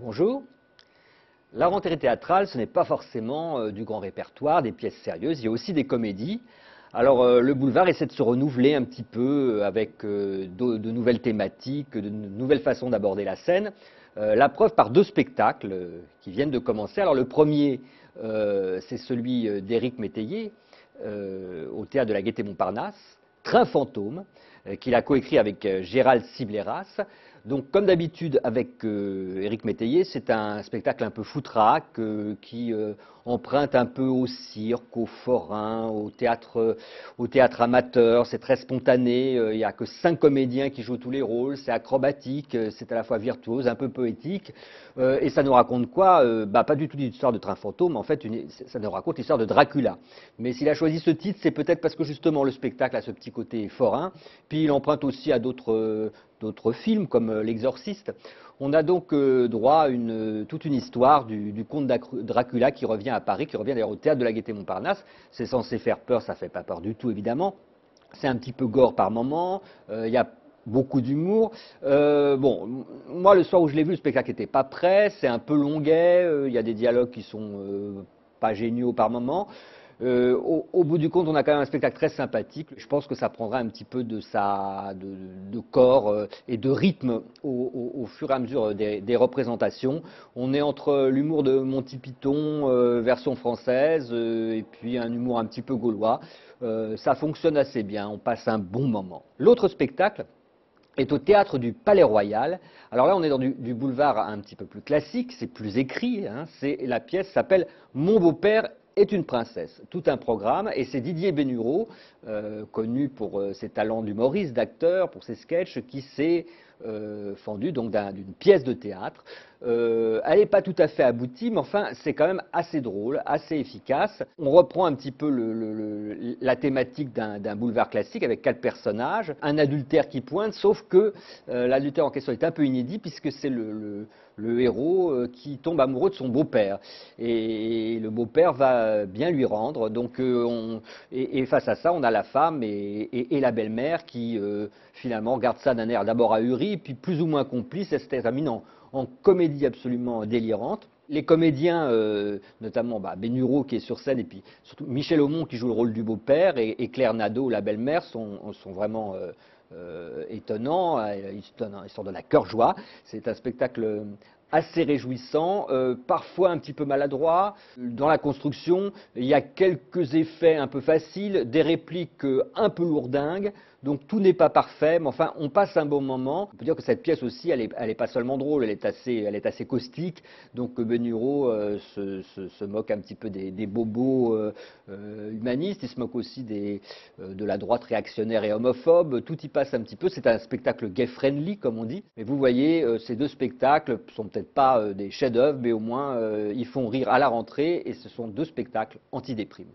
Bonjour. La rentrée théâtrale, ce n'est pas forcément du grand répertoire, des pièces sérieuses, il y a aussi des comédies. Alors le boulevard essaie de se renouveler un petit peu avec de nouvelles thématiques, de nouvelles façons d'aborder la scène. La preuve par deux spectacles qui viennent de commencer. Alors le premier, c'est celui d'Éric Métayer au théâtre de la Gaîté-Montparnasse, Train fantôme, qu'il a coécrit avec Gérald Sibleras. Donc, comme d'habitude avec Éric Métayer, c'est un spectacle un peu foutraque qui emprunte un peu au cirque, au forain, au théâtre amateur. C'est très spontané. Il n'y a que 5 comédiens qui jouent tous les rôles. C'est acrobatique, c'est à la fois virtuose, un peu poétique. Et ça nous raconte quoi pas du tout l'histoire de Train fantôme. En fait, ça nous raconte l'histoire de Dracula. Mais s'il a choisi ce titre, c'est peut-être parce que justement le spectacle a ce petit côté forain. Puis il emprunte aussi à d'autres films comme L'Exorciste. On a donc droit à toute une histoire du comte Dracula qui revient à Paris, qui revient d'ailleurs au théâtre de la Gaîté-Montparnasse. C'est censé faire peur, ça fait pas peur du tout évidemment. C'est un petit peu gore par moment, il y a beaucoup d'humour. Bon, moi le soir où je l'ai vu, le spectacle n'était pas prêt, c'est un peu longuet, il y a des dialogues qui sont pas géniaux par moment. Au bout du compte, on a quand même un spectacle très sympathique. Je pense que ça prendra un petit peu de corps et de rythme au fur et à mesure des représentations. On est entre l'humour de Monty Python, version française, et puis un humour un petit peu gaulois. Ça fonctionne assez bien, on passe un bon moment. L'autre spectacle est au théâtre du Palais Royal. Alors là, on est dans du boulevard un petit peu plus classique, c'est plus écrit. La pièce s'appelle Mon beau-père est une princesse. Tout un programme, et c'est Didier Bénureau, connu pour ses talents d'humoriste, d'acteur, pour ses sketchs, qui s'est fendu donc d'une pièce de théâtre. Elle n'est pas tout à fait aboutie, mais enfin, c'est quand même assez drôle, assez efficace. On reprend un petit peu la thématique d'un boulevard classique avec 4 personnages, un adultère qui pointe, sauf que l'adultère en question est un peu inédit puisque c'est le héros qui tombe amoureux de son beau-père. Et le beau-père va bien lui rendre. Donc, et face à ça, on a la femme et la belle-mère qui finalement regardent ça d'un air d'abord ahuri, puis plus ou moins complice, et se termine en comédie absolument délirante. Les comédiens, notamment Bénureau qui est sur scène, et puis surtout Michel Aumont qui joue le rôle du beau-père, et Claire Nadeau, la belle-mère, sont vraiment étonnants. Ils sont de la cœur joie. C'est un spectacle assez réjouissant, parfois un petit peu maladroit. Dans la construction, il y a quelques effets un peu faciles, des répliques un peu lourdingues. Donc tout n'est pas parfait, mais enfin on passe un bon moment. On peut dire que cette pièce aussi, elle est pas seulement drôle, elle est assez caustique. Donc Bénureau se moque un petit peu des bobos humanistes, il se moque aussi de la droite réactionnaire et homophobe. Tout y passe un petit peu. C'est un spectacle gay-friendly, comme on dit. Mais vous voyez, ces deux spectacles sont peut-être pas des chefs-d'œuvre, mais au moins ils font rire à la rentrée, et ce sont deux spectacles anti-déprime.